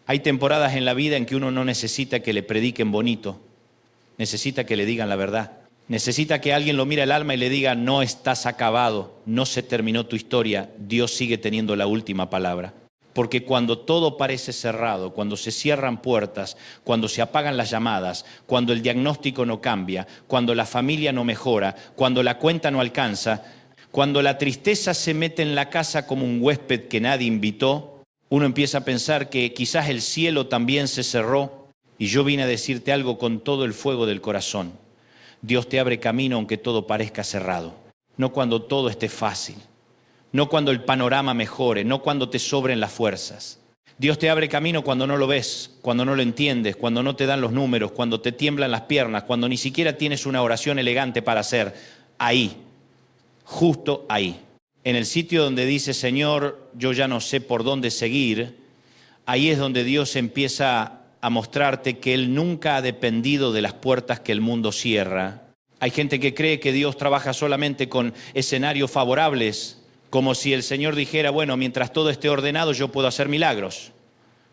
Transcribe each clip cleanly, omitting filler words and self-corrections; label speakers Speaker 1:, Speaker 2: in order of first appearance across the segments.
Speaker 1: Hay temporadas en la vida en que uno no necesita que le prediquen bonito, necesita que le digan la verdad. Necesita que alguien lo mire al alma y le diga, no estás acabado, no se terminó tu historia, Dios sigue teniendo la última palabra. Porque cuando todo parece cerrado, cuando se cierran puertas, cuando se apagan las llamadas, cuando el diagnóstico no cambia, cuando la familia no mejora, cuando la cuenta no alcanza, cuando la tristeza se mete en la casa como un huésped que nadie invitó, uno empieza a pensar que quizás el cielo también se cerró. Y yo vine a decirte algo con todo el fuego del corazón. Dios te abre camino aunque todo parezca cerrado. No cuando todo esté fácil. No cuando el panorama mejore, no cuando te sobren las fuerzas. Dios te abre camino cuando no lo ves, cuando no lo entiendes, cuando no te dan los números, cuando te tiemblan las piernas, cuando ni siquiera tienes una oración elegante para hacer. Ahí, justo ahí. En el sitio donde dice, Señor, yo ya no sé por dónde seguir, ahí es donde Dios empieza a mostrarte que Él nunca ha dependido de las puertas que el mundo cierra. Hay gente que cree que Dios trabaja solamente con escenarios favorables, como si el Señor dijera, bueno, mientras todo esté ordenado yo puedo hacer milagros.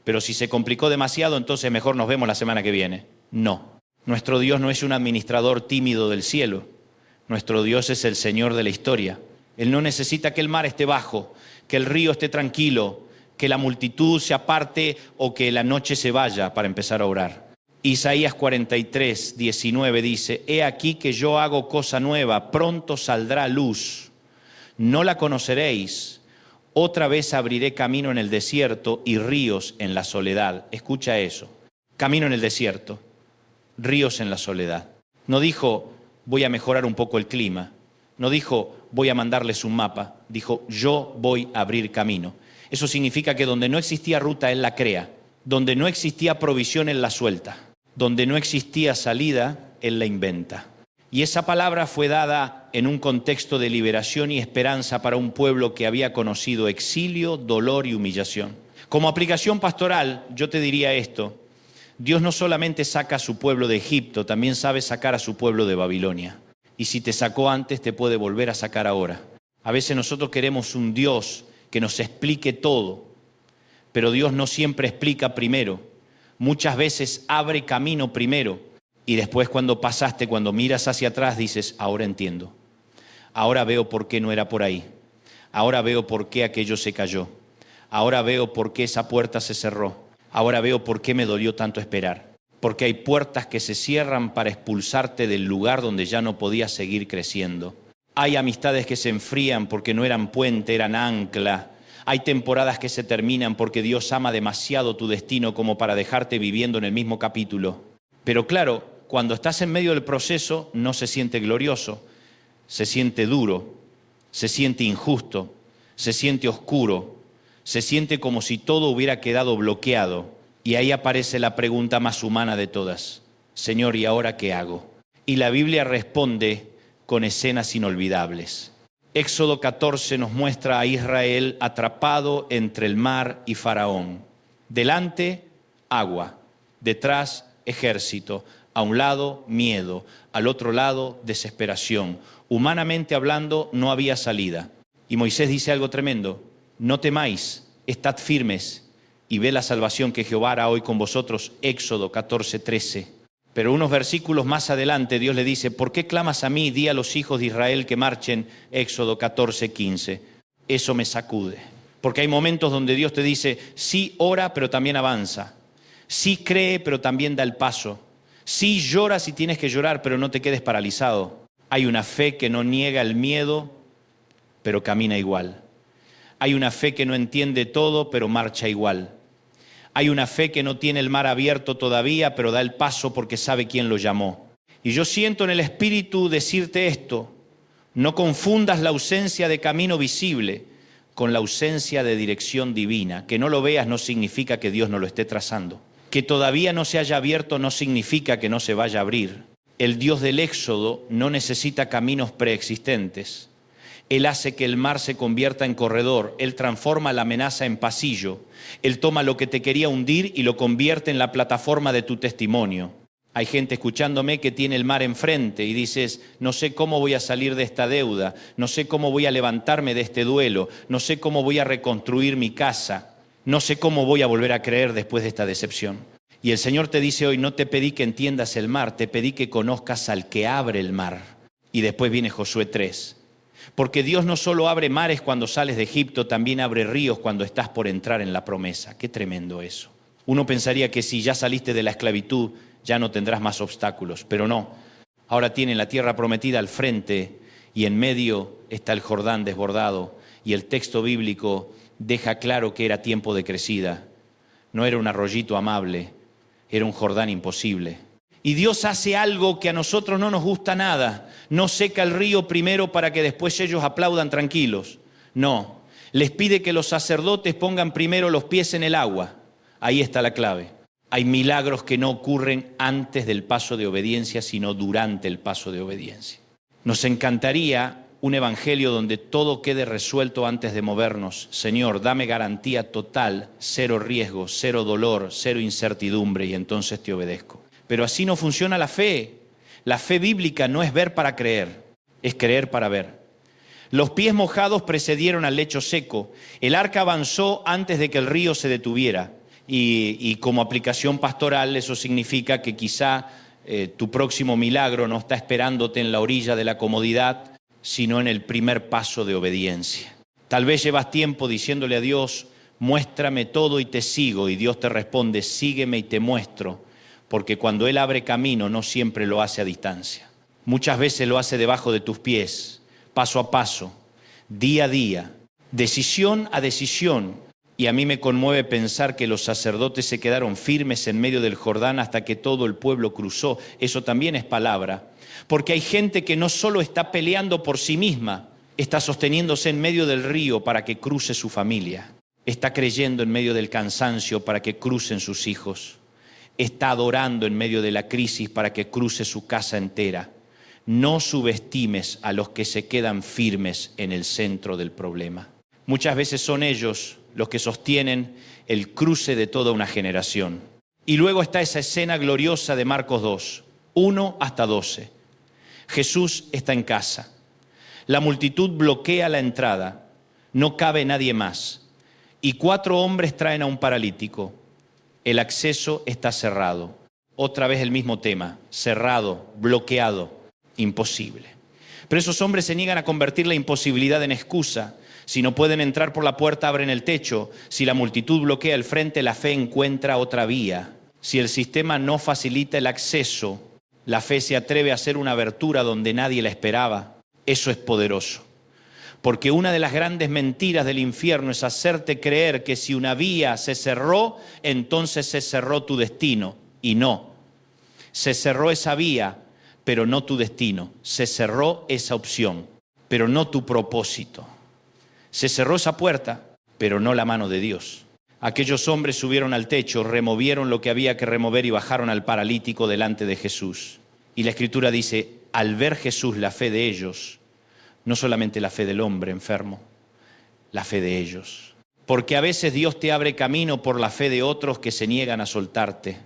Speaker 1: Pero si se complicó demasiado, entonces mejor nos vemos la semana que viene. No, nuestro Dios no es un administrador tímido del cielo. Nuestro Dios es el Señor de la historia. Él no necesita que el mar esté bajo, que el río esté tranquilo, que la multitud se aparte o que la noche se vaya para empezar a orar. Isaías 43, 19 dice, he aquí que yo hago cosa nueva, pronto saldrá luz. No la conoceréis, otra vez abriré camino en el desierto y ríos en la soledad. Escucha eso, camino en el desierto, ríos en la soledad. No dijo, voy a mejorar un poco el clima. No dijo, voy a mandarles un mapa. Dijo, yo voy a abrir camino. Eso significa que donde no existía ruta, Él la crea. Donde no existía provisión, Él la suelta. Donde no existía salida, Él la inventa. Y esa palabra fue dada en un contexto de liberación y esperanza para un pueblo que había conocido exilio, dolor y humillación. Como aplicación pastoral, yo te diría esto. Dios no solamente saca a su pueblo de Egipto, también sabe sacar a su pueblo de Babilonia. Y si te sacó antes, te puede volver a sacar ahora. A veces nosotros queremos un Dios que nos explique todo, pero Dios no siempre explica primero. Muchas veces abre camino primero y después cuando pasaste, cuando miras hacia atrás, dices, ahora entiendo. Ahora veo por qué no era por ahí. Ahora veo por qué aquello se cayó. Ahora veo por qué esa puerta se cerró. Ahora veo por qué me dolió tanto esperar. Porque hay puertas que se cierran para expulsarte del lugar donde ya no podías seguir creciendo. Hay amistades que se enfrían porque no eran puente, eran ancla. Hay temporadas que se terminan porque Dios ama demasiado tu destino como para dejarte viviendo en el mismo capítulo. Pero claro, cuando estás en medio del proceso no se siente glorioso, se siente duro, se siente injusto, se siente oscuro, se siente como si todo hubiera quedado bloqueado. Y ahí aparece la pregunta más humana de todas. Señor, ¿y ahora qué hago? Y la Biblia responde con escenas inolvidables. Éxodo 14 nos muestra a Israel atrapado entre el mar y Faraón. Delante, agua. Detrás, ejército. A un lado, miedo. Al otro lado, desesperación. Humanamente hablando, no había salida. Y Moisés dice algo tremendo. No temáis, estad firmes y ve la salvación que Jehová hará hoy con vosotros. Éxodo 14, 13. Pero unos versículos más adelante Dios le dice, ¿por qué clamas a mí? Di a los hijos de Israel que marchen. Éxodo 14, 15. Eso me sacude. Porque hay momentos donde Dios te dice, sí ora, pero también avanza. Sí cree, pero también da el paso. Sí llora si tienes que llorar, pero no te quedes paralizado. Hay una fe que no niega el miedo, pero camina igual. Hay una fe que no entiende todo, pero marcha igual. Hay una fe que no tiene el mar abierto todavía, pero da el paso porque sabe quién lo llamó. Y yo siento en el Espíritu decirte esto. No confundas la ausencia de camino visible con la ausencia de dirección divina. Que no lo veas no significa que Dios no lo esté trazando. Que todavía no se haya abierto no significa que no se vaya a abrir. El Dios del Éxodo no necesita caminos preexistentes. Él hace que el mar se convierta en corredor. Él transforma la amenaza en pasillo. Él toma lo que te quería hundir y lo convierte en la plataforma de tu testimonio. Hay gente escuchándome que tiene el mar enfrente y dices, no sé cómo voy a salir de esta deuda, no sé cómo voy a levantarme de este duelo, no sé cómo voy a reconstruir mi casa. No sé cómo voy a volver a creer después de esta decepción. Y el Señor te dice hoy, no te pedí que entiendas el mar, te pedí que conozcas al que abre el mar. Y después viene Josué 3. Porque Dios no solo abre mares cuando sales de Egipto, también abre ríos cuando estás por entrar en la promesa. Qué tremendo eso. Uno pensaría que si ya saliste de la esclavitud, ya no tendrás más obstáculos, pero no. Ahora tienen la tierra prometida al frente y en medio está el Jordán desbordado. Y el texto bíblico deja claro que era tiempo de crecida. No era un arroyito amable, era un Jordán imposible. Y Dios hace algo que a nosotros no nos gusta nada. No seca el río primero para que después ellos aplaudan tranquilos. No, les pide que los sacerdotes pongan primero los pies en el agua. Ahí está la clave. Hay milagros que no ocurren antes del paso de obediencia, sino durante el paso de obediencia. Nos encantaría un evangelio donde todo quede resuelto antes de movernos. Señor, dame garantía total, cero riesgo, cero dolor, cero incertidumbre, y entonces te obedezco. Pero así no funciona la fe. La fe bíblica no es ver para creer, es creer para ver. Los pies mojados precedieron al lecho seco. El arca avanzó antes de que el río se detuviera. Y como aplicación pastoral eso significa que quizá tu próximo milagro no está esperándote en la orilla de la comodidad, sino en el primer paso de obediencia. Tal vez llevas tiempo diciéndole a Dios, muéstrame todo y te sigo, y Dios te responde, sígueme y te muestro, porque cuando Él abre camino no siempre lo hace a distancia. Muchas veces lo hace debajo de tus pies, paso a paso, día a día, decisión a decisión. Y a mí me conmueve pensar que los sacerdotes se quedaron firmes en medio del Jordán hasta que todo el pueblo cruzó. Eso también es palabra. Porque hay gente que no solo está peleando por sí misma, está sosteniéndose en medio del río para que cruce su familia. Está creyendo en medio del cansancio para que crucen sus hijos. Está adorando en medio de la crisis para que cruce su casa entera. No subestimes a los que se quedan firmes en el centro del problema. Muchas veces son ellos los que sostienen el cruce de toda una generación. Y luego está esa escena gloriosa de Marcos 2, 1 hasta 12. Jesús está en casa. La multitud bloquea la entrada. No cabe nadie más. Y 4 hombres traen a un paralítico. El acceso está cerrado. Otra vez el mismo tema. Cerrado, bloqueado, imposible. Pero esos hombres se niegan a convertir la imposibilidad en excusa. Si no pueden entrar por la puerta, abren el techo. Si la multitud bloquea el frente, la fe encuentra otra vía. Si el sistema no facilita el acceso, la fe se atreve a hacer una abertura donde nadie la esperaba. Eso es poderoso. Porque una de las grandes mentiras del infierno es hacerte creer que si una vía se cerró, entonces se cerró tu destino. Y no. Se cerró esa vía, pero no tu destino. Se cerró esa opción, pero no tu propósito. Se cerró esa puerta, pero no la mano de Dios. Aquellos hombres subieron al techo, removieron lo que había que remover y bajaron al paralítico delante de Jesús. Y la Escritura dice, al ver Jesús la fe de ellos, no solamente la fe del hombre enfermo, la fe de ellos. Porque a veces Dios te abre camino por la fe de otros que se niegan a soltarte.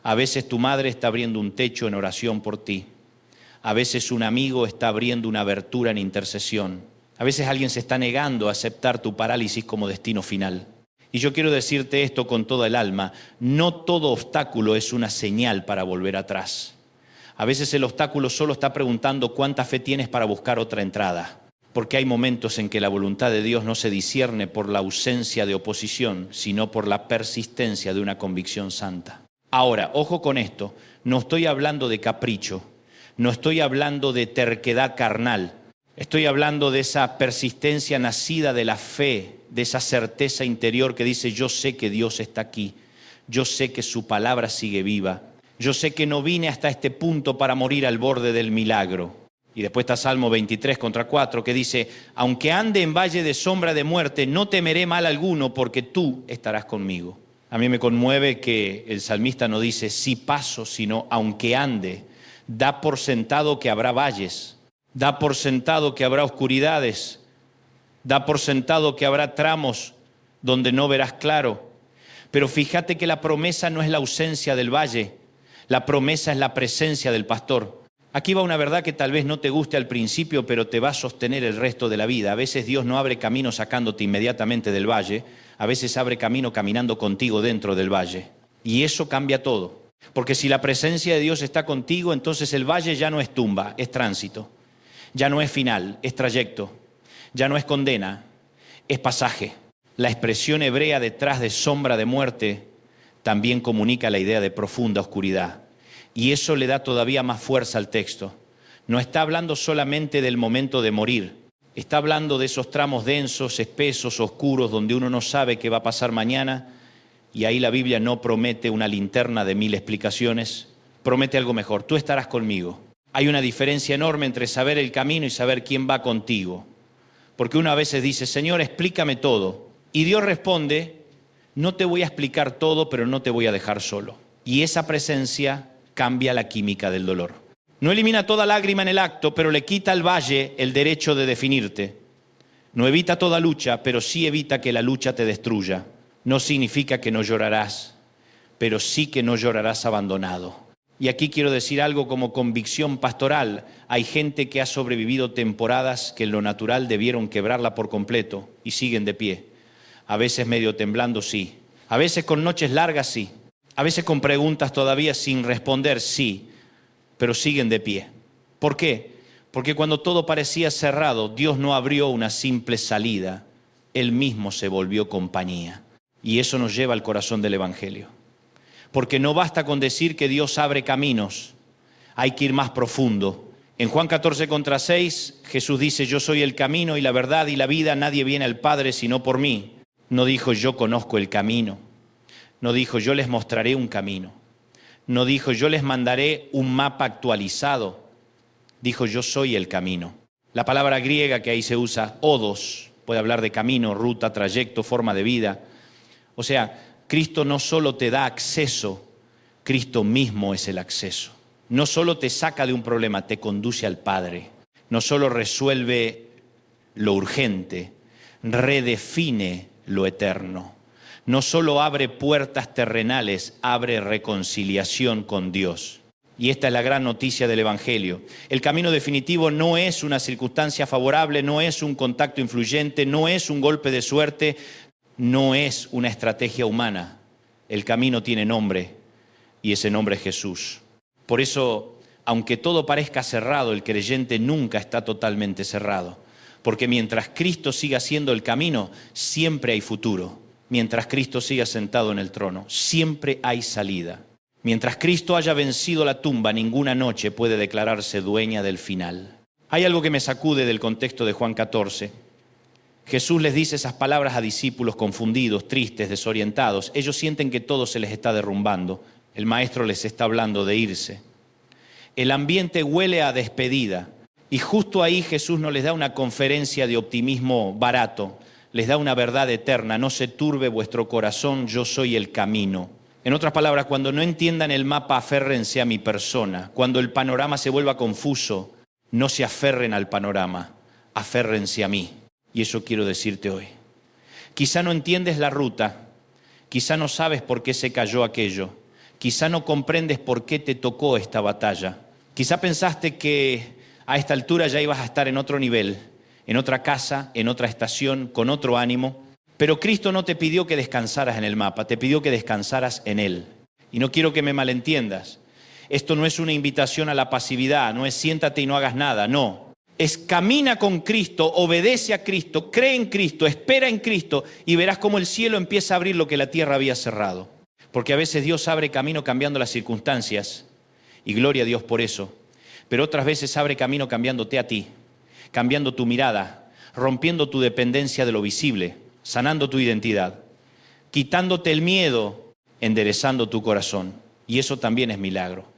Speaker 1: A veces tu madre está abriendo un techo en oración por ti. A veces un amigo está abriendo una abertura en intercesión. A veces alguien se está negando a aceptar tu parálisis como destino final. Y yo quiero decirte esto con toda el alma. No todo obstáculo es una señal para volver atrás. A veces el obstáculo solo está preguntando cuánta fe tienes para buscar otra entrada. Porque hay momentos en que la voluntad de Dios no se discierne por la ausencia de oposición, sino por la persistencia de una convicción santa. Ahora, ojo con esto, no estoy hablando de capricho, no estoy hablando de terquedad carnal. Estoy hablando de esa persistencia nacida de la fe, de esa certeza interior que dice, yo sé que Dios está aquí, yo sé que su palabra sigue viva, yo sé que no vine hasta este punto para morir al borde del milagro. Y después está Salmo 23:4 que dice, aunque ande en valle de sombra de muerte, no temeré mal alguno porque tú estarás conmigo. A mí me conmueve que el salmista no dice, si paso, sino aunque ande, da por sentado que habrá valles. Da por sentado que habrá oscuridades, da por sentado que habrá tramos donde no verás claro. Pero fíjate que la promesa no es la ausencia del valle, la promesa es la presencia del pastor. Aquí va una verdad que tal vez no te guste al principio, pero te va a sostener el resto de la vida. A veces Dios no abre camino sacándote inmediatamente del valle, a veces abre camino caminando contigo dentro del valle. Y eso cambia todo. Porque si la presencia de Dios está contigo, entonces el valle ya no es tumba, es tránsito. Ya no es final, es trayecto. Ya no es condena, es pasaje. La expresión hebrea detrás de sombra de muerte también comunica la idea de profunda oscuridad. Y eso le da todavía más fuerza al texto. No está hablando solamente del momento de morir. Está hablando de esos tramos densos, espesos, oscuros, donde uno no sabe qué va a pasar mañana. Y ahí la Biblia no promete una linterna de 1000 explicaciones. Promete algo mejor. Tú estarás conmigo. Hay una diferencia enorme entre saber el camino y saber quién va contigo. Porque uno a veces dice, Señor, explícame todo. Y Dios responde, no te voy a explicar todo, pero no te voy a dejar solo. Y esa presencia cambia la química del dolor. No elimina toda lágrima en el acto, pero le quita al valle el derecho de definirte. No evita toda lucha, pero sí evita que la lucha te destruya. No significa que no llorarás, pero sí que no llorarás abandonado. Y aquí quiero decir algo como convicción pastoral. Hay gente que ha sobrevivido temporadas que en lo natural debieron quebrarla por completo y siguen de pie. A veces medio temblando, sí. A veces con noches largas, sí. A veces con preguntas todavía sin responder, sí, pero siguen de pie. ¿Por qué? Porque cuando todo parecía cerrado, Dios no abrió una simple salida, Él mismo se volvió compañía. Y eso nos lleva al corazón del Evangelio. Porque no basta con decir que Dios abre caminos, hay que ir más profundo. En Juan 14:6, Jesús dice, yo soy el camino y la verdad y la vida, nadie viene al Padre sino por mí. No dijo, yo conozco el camino. No dijo, yo les mostraré un camino. No dijo, yo les mandaré un mapa actualizado. Dijo, yo soy el camino. La palabra griega que ahí se usa, odos, puede hablar de camino, ruta, trayecto, forma de vida. O sea, Cristo no solo te da acceso, Cristo mismo es el acceso. No solo te saca de un problema, te conduce al Padre. No solo resuelve lo urgente, redefine lo eterno. No solo abre puertas terrenales, abre reconciliación con Dios. Y esta es la gran noticia del Evangelio. El camino definitivo no es una circunstancia favorable, no es un contacto influyente, no es un golpe de suerte, no es una estrategia humana. El camino tiene nombre y ese nombre es Jesús. Por eso, aunque todo parezca cerrado, el creyente nunca está totalmente cerrado. Porque mientras Cristo siga siendo el camino, siempre hay futuro. Mientras Cristo siga sentado en el trono, siempre hay salida. Mientras Cristo haya vencido la tumba, ninguna noche puede declararse dueña del final. Hay algo que me sacude del contexto de Juan 14. Jesús les dice esas palabras a discípulos confundidos, tristes, desorientados. Ellos sienten que todo se les está derrumbando. El maestro les está hablando de irse. El ambiente huele a despedida. Y justo ahí Jesús no les da una conferencia de optimismo barato. Les da una verdad eterna. No se turbe vuestro corazón, yo soy el camino. En otras palabras, cuando no entiendan el mapa, aférrense a mi persona. Cuando el panorama se vuelva confuso, no se aferren al panorama, aférrense a mí. Y eso quiero decirte hoy. Quizá no entiendes la ruta, quizá no sabes por qué se cayó aquello, quizá no comprendes por qué te tocó esta batalla. Quizá pensaste que a esta altura ya ibas a estar en otro nivel, en otra casa, en otra estación, con otro ánimo. Pero Cristo no te pidió que descansaras en el mapa, te pidió que descansaras en Él. Y no quiero que me malentiendas. Esto no es una invitación a la pasividad, no es siéntate y no hagas nada, no. Es camina con Cristo, obedece a Cristo, cree en Cristo, espera en Cristo y verás cómo el cielo empieza a abrir lo que la tierra había cerrado. Porque a veces Dios abre camino cambiando las circunstancias y gloria a Dios por eso. Pero otras veces abre camino cambiándote a ti, cambiando tu mirada, rompiendo tu dependencia de lo visible, sanando tu identidad, quitándote el miedo, enderezando tu corazón. Y eso también es milagro.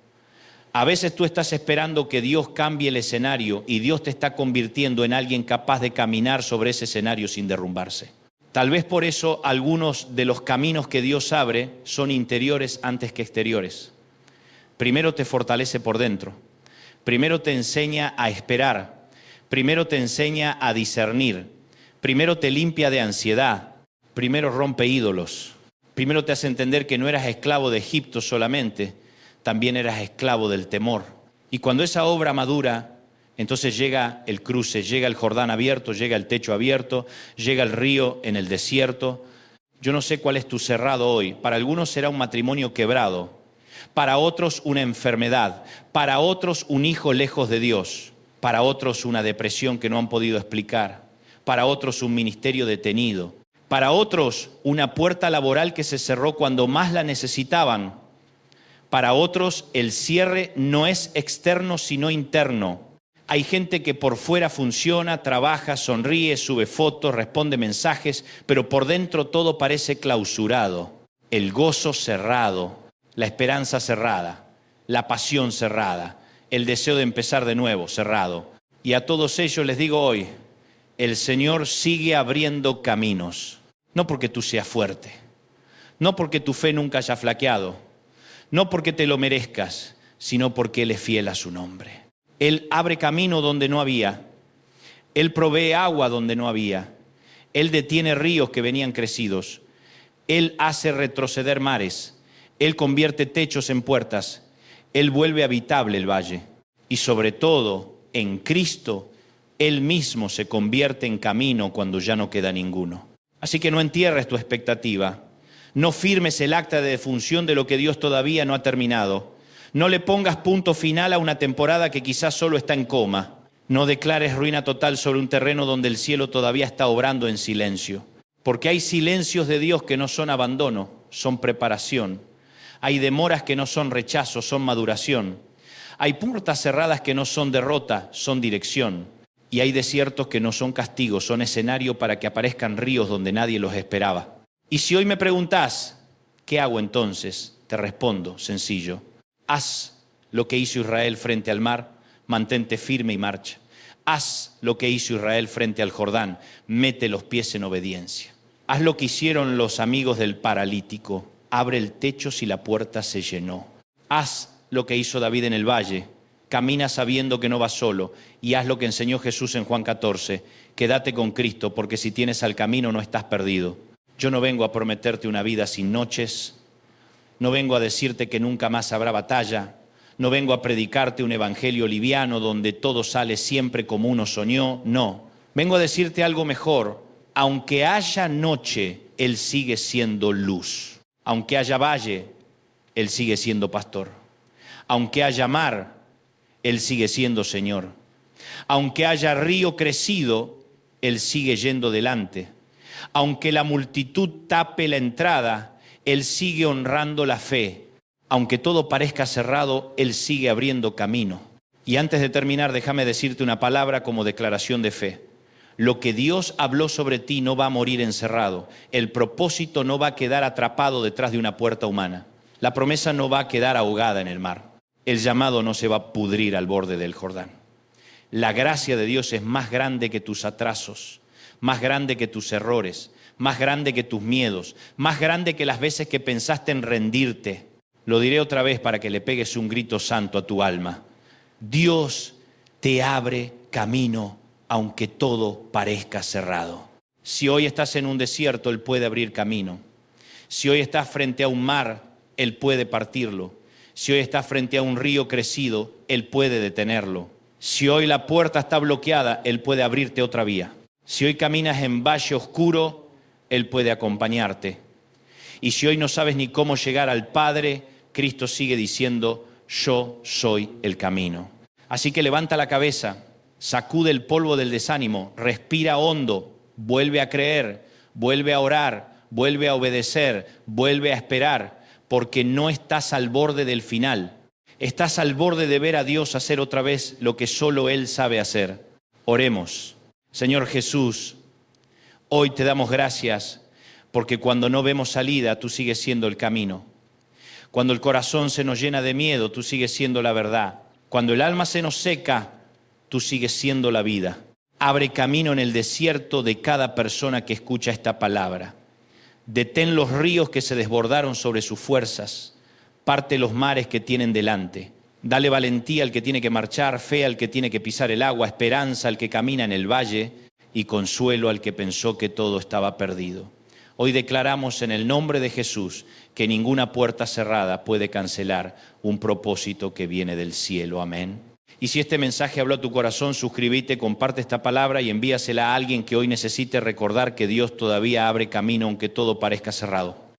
Speaker 1: A veces tú estás esperando que Dios cambie el escenario y Dios te está convirtiendo en alguien capaz de caminar sobre ese escenario sin derrumbarse. Tal vez por eso algunos de los caminos que Dios abre son interiores antes que exteriores. Primero te fortalece por dentro. Primero te enseña a esperar. Primero te enseña a discernir. Primero te limpia de ansiedad. Primero rompe ídolos. Primero te hace entender que no eras esclavo de Egipto solamente, también eras esclavo del temor. Y cuando esa obra madura, entonces llega el cruce, llega el Jordán abierto, llega el techo abierto, llega el río en el desierto. Yo no sé cuál es tu cerrado hoy. Para algunos será un matrimonio quebrado, para otros una enfermedad, para otros un hijo lejos de Dios, para otros una depresión que no han podido explicar, para otros un ministerio detenido, para otros una puerta laboral que se cerró cuando más la necesitaban. Para otros el cierre no es externo sino interno. Hay gente que por fuera funciona, trabaja, sonríe, sube fotos, responde mensajes, pero por dentro todo parece clausurado. El gozo cerrado, la esperanza cerrada, la pasión cerrada, el deseo de empezar de nuevo cerrado. Y a todos ellos les digo hoy, el Señor sigue abriendo caminos. No porque tú seas fuerte, no porque tu fe nunca haya flaqueado, no porque te lo merezcas, sino porque Él es fiel a su nombre. Él abre camino donde no había. Él provee agua donde no había. Él detiene ríos que venían crecidos. Él hace retroceder mares. Él convierte techos en puertas. Él vuelve habitable el valle. Y sobre todo, en Cristo, Él mismo se convierte en camino cuando ya no queda ninguno. Así que no entierres tu expectativa. No firmes el acta de defunción de lo que Dios todavía no ha terminado. No le pongas punto final a una temporada que quizás solo está en coma. No declares ruina total sobre un terreno donde el cielo todavía está obrando en silencio. Porque hay silencios de Dios que no son abandono, son preparación. Hay demoras que no son rechazo, son maduración. Hay puertas cerradas que no son derrota, son dirección. Y hay desiertos que no son castigos, son escenario para que aparezcan ríos donde nadie los esperaba. Y si hoy me preguntás, ¿qué hago entonces? Te respondo, sencillo. Haz lo que hizo Israel frente al mar, mantente firme y marcha. Haz lo que hizo Israel frente al Jordán, mete los pies en obediencia. Haz lo que hicieron los amigos del paralítico, abre el techo si la puerta se llenó. Haz lo que hizo David en el valle, camina sabiendo que no vas solo y haz lo que enseñó Jesús en Juan 14, quédate con Cristo porque si tienes al camino no estás perdido. Yo no vengo a prometerte una vida sin noches, no vengo a decirte que nunca más habrá batalla, no vengo a predicarte un evangelio liviano donde todo sale siempre como uno soñó, no. Vengo a decirte algo mejor, aunque haya noche, Él sigue siendo luz. Aunque haya valle, Él sigue siendo pastor. Aunque haya mar, Él sigue siendo Señor. Aunque haya río crecido, Él sigue yendo delante. Aunque la multitud tape la entrada, Él sigue honrando la fe. Aunque todo parezca cerrado, Él sigue abriendo camino. Y antes de terminar, déjame decirte una palabra como declaración de fe. Lo que Dios habló sobre ti no va a morir encerrado. El propósito no va a quedar atrapado detrás de una puerta humana. La promesa no va a quedar ahogada en el mar. El llamado no se va a pudrir al borde del Jordán. La gracia de Dios es más grande que tus atrasos, más grande que tus errores, más grande que tus miedos, más grande que las veces que pensaste en rendirte. Lo diré otra vez para que le pegues un grito santo a tu alma. Dios te abre camino aunque todo parezca cerrado. Si hoy estás en un desierto, Él puede abrir camino. Si hoy estás frente a un mar, Él puede partirlo. Si hoy estás frente a un río crecido, Él puede detenerlo. Si hoy la puerta está bloqueada, Él puede abrirte otra vía. Si hoy caminas en valle oscuro, Él puede acompañarte. Y si hoy no sabes ni cómo llegar al Padre, Cristo sigue diciendo, yo soy el camino. Así que levanta la cabeza, sacude el polvo del desánimo, respira hondo, vuelve a creer, vuelve a orar, vuelve a obedecer, vuelve a esperar, porque no estás al borde del final. Estás al borde de ver a Dios hacer otra vez lo que solo Él sabe hacer. Oremos. Señor Jesús, hoy te damos gracias porque cuando no vemos salida, tú sigues siendo el camino. Cuando el corazón se nos llena de miedo, tú sigues siendo la verdad. Cuando el alma se nos seca, tú sigues siendo la vida. Abre camino en el desierto de cada persona que escucha esta palabra. Detén los ríos que se desbordaron sobre sus fuerzas. Parte los mares que tienen delante. Dale valentía al que tiene que marchar, fe al que tiene que pisar el agua, esperanza al que camina en el valle y consuelo al que pensó que todo estaba perdido. Hoy declaramos en el nombre de Jesús que ninguna puerta cerrada puede cancelar un propósito que viene del cielo. Amén. Y si este mensaje habló a tu corazón, suscríbete, comparte esta palabra y envíasela a alguien que hoy necesite recordar que Dios todavía abre camino aunque todo parezca cerrado.